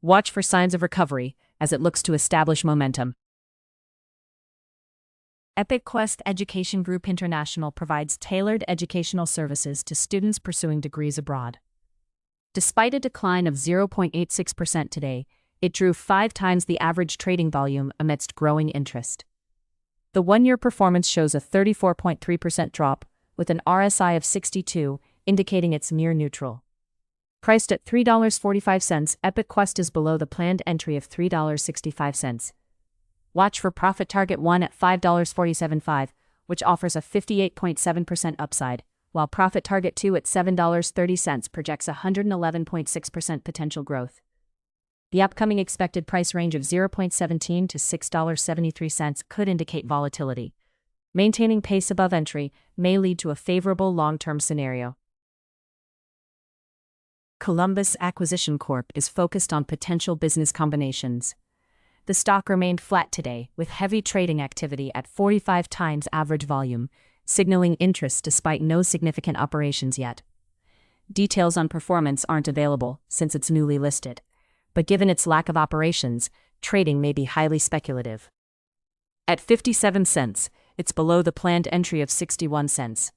Watch for signs of recovery as it looks to establish momentum. EPIC Education Group International provides tailored educational services to students pursuing degrees abroad. Despite a decline of 0.86% today, it drew 5 times the average trading volume amidst growing interest. The one-year performance shows a 34.3% drop, with an RSI of 62, indicating it's near neutral. Priced at $3.45, EPIC is below the planned entry of $3.65. Watch for profit target 1 at $5.47.5, which offers a 58.7% upside, while profit target 2 at $7.30 projects a 111.6% potential growth. The upcoming expected price range of $0.17 to $6.73 could indicate volatility. Maintaining pace above entry may lead to a favorable long-term scenario. Columbus Acquisition Corp is focused on potential business combinations. The stock remained flat today, with heavy trading activity at 45 times average volume, signaling interest despite no significant operations yet. Details on performance aren't available since it's newly listed, but given its lack of operations, trading may be highly speculative. At 57 cents, it's below the planned entry of 61 cents.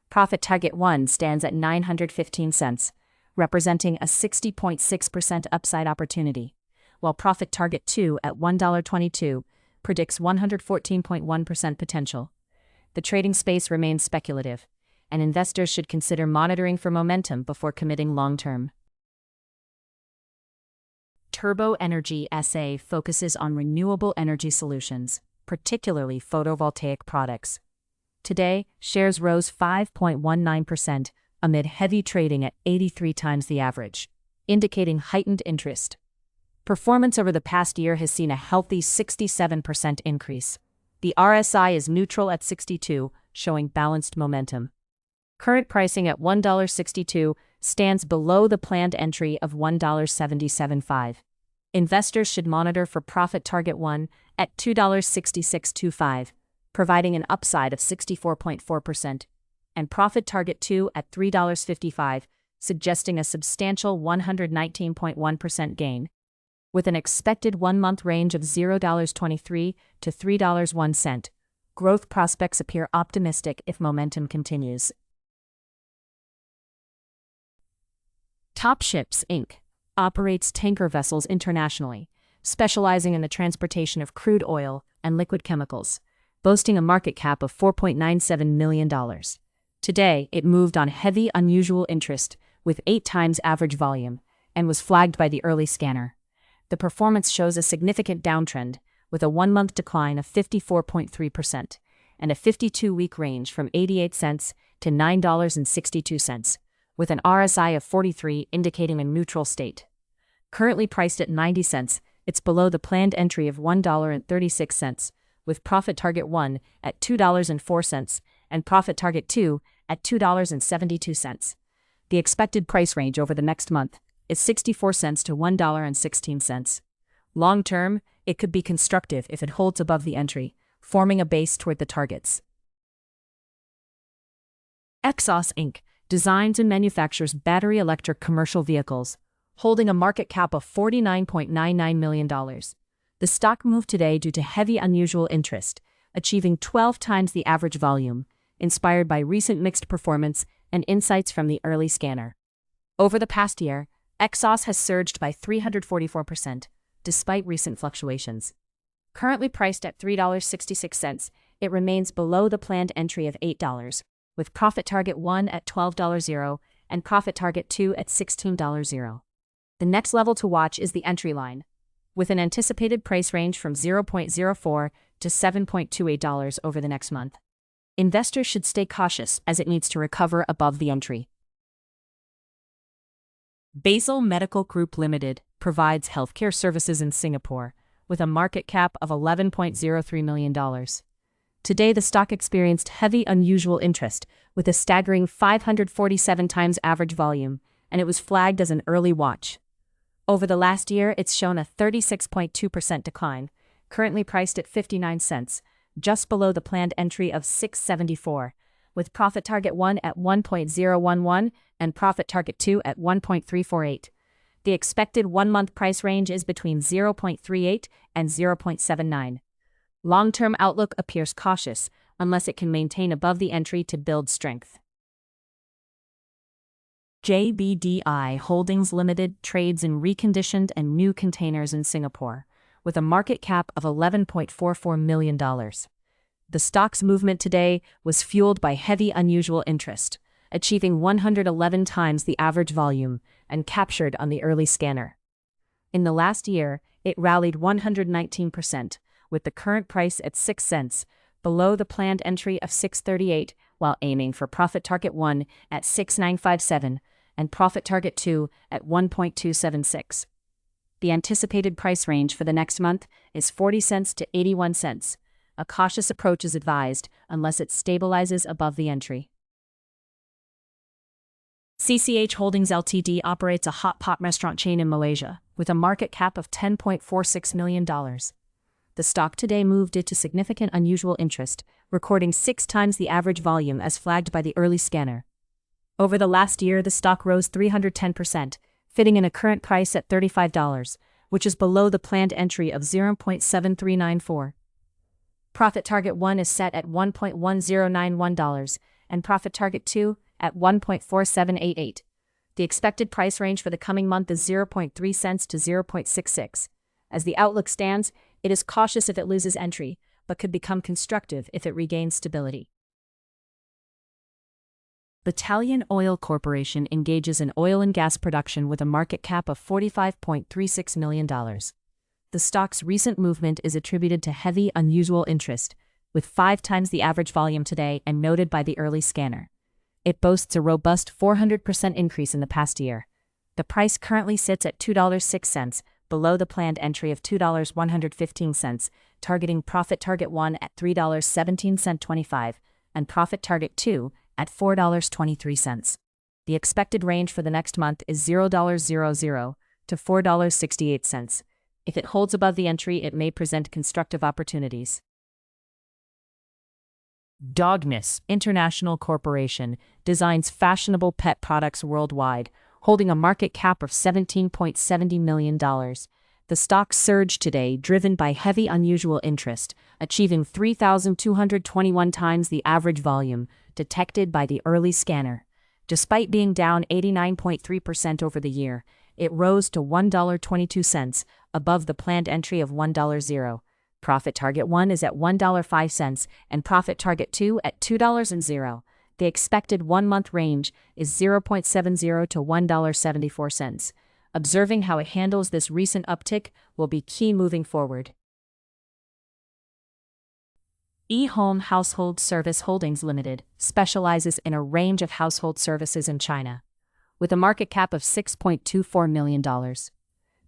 Profit target 1 stands at 915 cents, representing a 60.6% upside opportunity, while profit target 2 at $1.22 predicts 114.1% potential. The trading space remains speculative, and investors should consider monitoring for momentum before committing long-term. Turbo Energy SA focuses on renewable energy solutions, particularly photovoltaic products. Today, shares rose 5.19% amid heavy trading at 83 times the average, indicating heightened interest. Performance over the past year has seen a healthy 67% increase. The RSI is neutral at 62, showing balanced momentum. Current pricing at $1.62 stands below the planned entry of $1.77.5. Investors should monitor for profit target 1 at $2.6625, providing an upside of 64.4%, and profit target 2 at $3.55, suggesting a substantial 119.1% gain. With an expected one-month range of $0.23 to $3.01, growth prospects appear optimistic if momentum continues. Topships Inc. operates tanker vessels internationally, specializing in the transportation of crude oil and liquid chemicals, boasting a market cap of $4.97 million. Today, it moved on heavy unusual interest with 8 times average volume and was flagged by the early scanner. The performance shows a significant downtrend, with a one-month decline of 54.3% and a 52-week range from 88 cents to $9.62, with an RSI of 43 indicating a neutral state. Currently priced at 90 cents, it's below the planned entry of $1.36, with profit target 1 at $2.04 and profit target 2 at $2.72. The expected price range over the next month is 64 cents to $1.16. Long-term, it could be constructive if it holds above the entry, forming a base toward the targets. Exos Inc. designs and manufactures battery electric commercial vehicles, holding a market cap of $49.99 million. The stock moved today due to heavy unusual interest, achieving 12 times the average volume, inspired by recent mixed performance and insights from the early scanner. Over the past year, Exos has surged by 344%, despite recent fluctuations. Currently priced at $3.66, it remains below the planned entry of $8, with profit target 1 at $12.00 and profit target 2 at $16.00. The next level to watch is the entry line, with an anticipated price range from $0.04 to $7.28 over the next month. Investors should stay cautious as it needs to recover above the entry. Basel Medical Group Ltd. provides healthcare services in Singapore, with a market cap of $11.03 million. Today, the stock experienced heavy unusual interest, with a staggering 547 times average volume, and it was flagged as an early watch. Over the last year, it's shown a 36.2% decline, currently priced at 59 cents, just below the planned entry of $6.74, with profit target 1 at $1.011 and profit target 2 at $1.348. The expected 1-month price range is between 0.38 and 0.79. Long-term outlook appears cautious unless it can maintain above the entry to build strength. JBDI Holdings Limited trades in reconditioned and new containers in Singapore, with a market cap of $11.44 million. The stock's movement today was fueled by heavy unusual interest, achieving 111 times the average volume and captured on the early scanner. In the last year, it rallied 119%, with the current price at 6 cents, below the planned entry of 6.38, while aiming for profit target 1 at 6.957 and profit target 2 at 1.276. The anticipated price range for the next month is 40 cents to 81 cents. A cautious approach is advised unless it stabilizes above the entry. CCH Holdings Ltd operates a hot pot restaurant chain in Malaysia, with a market cap of $10.46 million. The stock today moved into significant unusual interest, recording 6 times the average volume as flagged by the early scanner. Over the last year, the stock rose 310%, fitting in a current price at $35, which is below the planned entry of 0.7394. Profit target 1 is set at $1.1091 and profit target 2 at 1.4788. The expected price range for the coming month is 0.3 cents to 0.66. As the outlook stands, it is cautious if it loses entry, but could become constructive if it regains stability. Battalion Oil Corporation engages in oil and gas production with a market cap of $45.36 million. The stock's recent movement is attributed to heavy, unusual interest, with 5 times the average volume today and noted by the early scanner. It boasts a robust 400% increase in the past year. The price currently sits at $2.06, below the planned entry of $2.115, targeting profit target 1 at $3.1725 and profit target 2 at $4.23. The expected range for the next month is $0.00 to $4.68. If it holds above the entry, it may present constructive opportunities. Dogness International Corporation designs fashionable pet products worldwide, holding a market cap of $17.70 million. The stock surged today, driven by heavy unusual interest, achieving 3,221 times the average volume detected by the early scanner. Despite being down 89.3% over the year, it rose to $1.22, above the planned entry of $1.00. Profit target 1 is at $1.05 and profit target 2 at $2.00. The expected 1-month range is $0.70 to $1.74. Observing how it handles this recent uptick will be key moving forward. eHome Household Service Holdings Limited specializes in a range of household services in China, with a market cap of $6.24 million.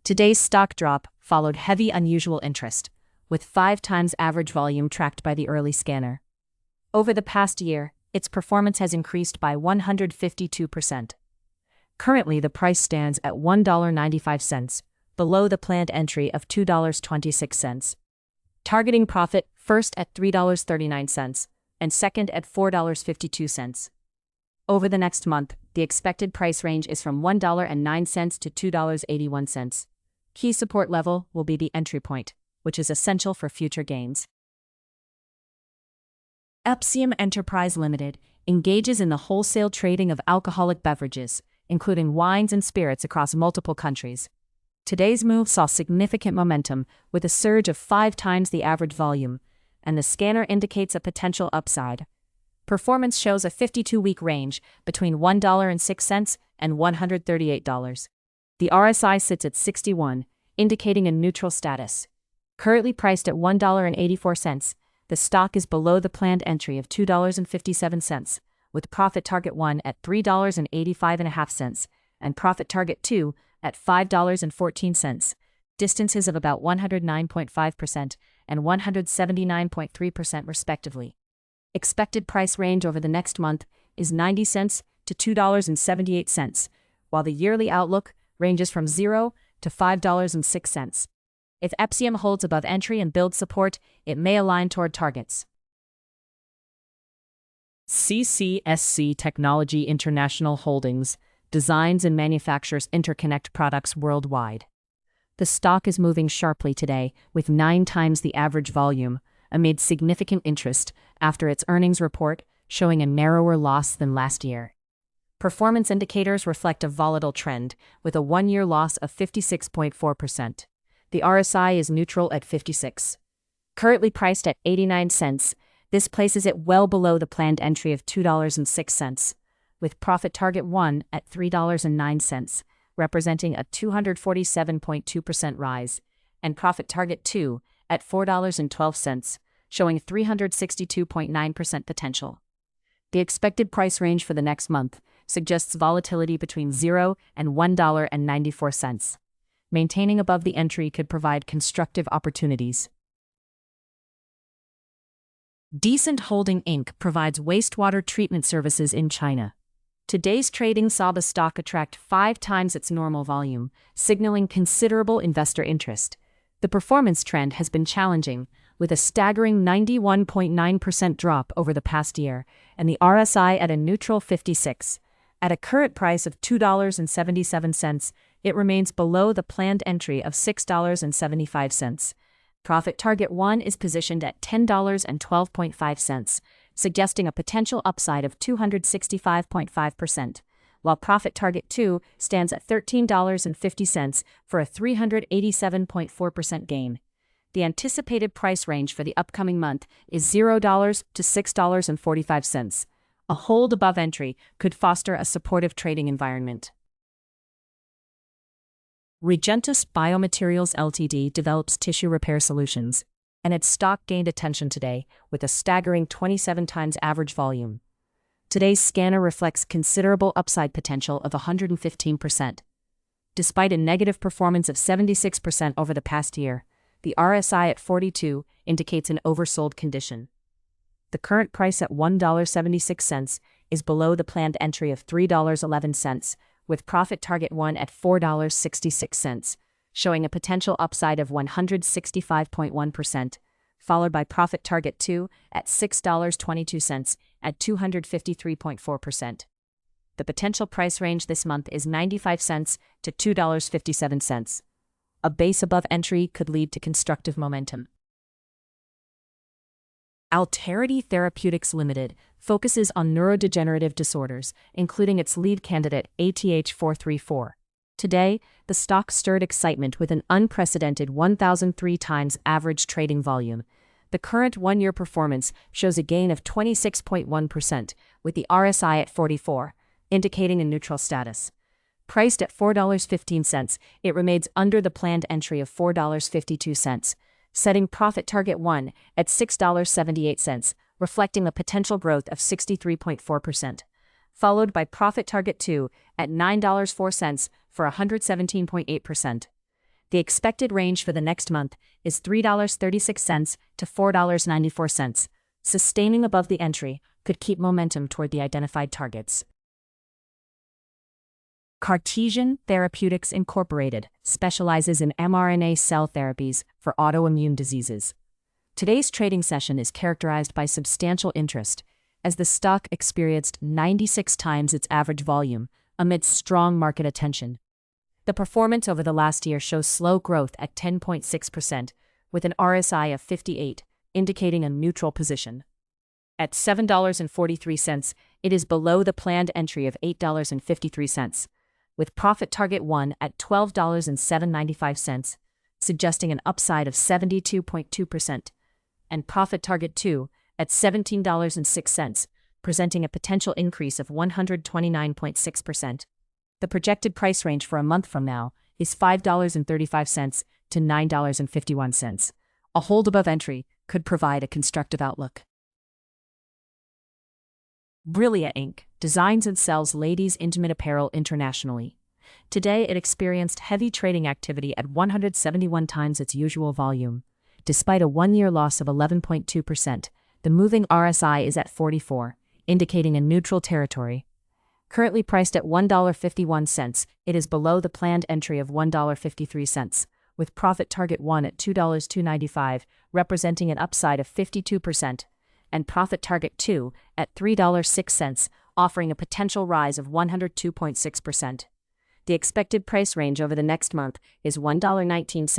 Today's stock drop followed heavy unusual interest, with 5 times average volume tracked by the early scanner. Over the past year, its performance has increased by 152%. Currently, the price stands at $1.95, below the planned entry of $2.26. Targeting profit first at $3.39 and second at $4.52. Over the next month, the expected price range is from $1.09 to $2.81. Key support level will be the entry point, which is essential for future gains. Epsium Enterprise Limited engages in the wholesale trading of alcoholic beverages, including wines and spirits across multiple countries. Today's move saw significant momentum, with a surge of 5 times the average volume, and the scanner indicates a potential upside. Performance shows a 52-week range between $1.06 and $138. The RSI sits at 61, indicating a neutral status. Currently priced at $1.84, the stock is below the planned entry of $2.57, with profit target 1 at $3.85.5 and profit target 2 at $5.14, distances of about 109.5% and 179.3% respectively. Expected price range over the next month is 90 cents to $2.78, while the yearly outlook ranges from 0 to $5.06. If Epsium holds above entry and builds support, it may align toward targets. CCSC Technology International Holdings designs and manufactures interconnect products worldwide. The stock is moving sharply today, with 9 times the average volume, amid significant interest after its earnings report, showing a narrower loss than last year. Performance indicators reflect a volatile trend, with a one-year loss of 56.4%. The RSI is neutral at 56. Currently priced at 89 cents, this places it well below the planned entry of $2.06, with profit target 1 at $3.09, representing a 247.2% rise, and profit target 2 at $4.12, showing 362.9% potential. The expected price range for the next month suggests volatility between $0 and $1.94. Maintaining above the entry could provide constructive opportunities. Decent Holding Inc. provides wastewater treatment services in China. Today's trading saw the stock attract 5 times its normal volume, signaling considerable investor interest. The performance trend has been challenging, with a staggering 91.9% drop over the past year, and the RSI at a neutral 56. At a current price of $2.77, it remains below the planned entry of $6.75. Profit target 1 is positioned at $10.12.5, suggesting a potential upside of 265.5%, while profit target 2 stands at $13.50 for a 387.4% gain. The anticipated price range for the upcoming month is $0 to $6.45. A hold above entry could foster a supportive trading environment. Regentus Biomaterials Ltd. develops tissue repair solutions, and its stock gained attention today with a staggering 27 times average volume. Today's scanner reflects considerable upside potential of 115%. Despite a negative performance of 76% over the past year, the RSI at 42 indicates an oversold condition. The current price at $1.76 is below the planned entry of $3.11, with profit target 1 at $4.66, showing a potential upside of 165.1%, followed by profit target 2 at $6.22 at 253.4%. The potential price range this month is 95 cents to $2.57. A base above entry could lead to constructive momentum. Alterity Therapeutics Ltd. focuses on neurodegenerative disorders, including its lead candidate ATH434. Today, the stock stirred excitement with an unprecedented 1,003 times average trading volume. The current one-year performance shows a gain of 26.1%, with the RSI at 44, indicating a neutral status. Priced at $4.15, it remains under the planned entry of $4.52, setting profit target 1 at $6.78, reflecting a potential growth of 63.4%, followed by profit target 2 at $9.04 for 117.8%. The expected range for the next month is $3.36 to $4.94. Sustaining above the entry could keep momentum toward the identified targets. Cartesian Therapeutics Inc. specializes in mRNA cell therapies for autoimmune diseases. Today's trading session is characterized by substantial interest, as the stock experienced 96 times its average volume amid strong market attention. The performance over the last year shows slow growth at 10.6%, with an RSI of 58, indicating a neutral position. At $7.43, it is below the planned entry of $8.53. With profit target 1 at $12.95, suggesting an upside of 72.2%, and profit target 2 at $17.06, presenting a potential increase of 129.6%. The projected price range for a month from now is $5.35 to $9.51. A hold above entry could provide a constructive outlook. Brillia Inc. designs and sells ladies' intimate apparel internationally. Today, it experienced heavy trading activity at 171 times its usual volume. Despite a one-year loss of 11.2%, the moving RSI is at 44, indicating a neutral territory. Currently priced at $1.51, it is below the planned entry of $1.53, with profit target 1 at $2.295, representing an upside of 52%. And profit target 2 at $3.06, offering a potential rise of 102.6%. The expected price range over the next month is $1.19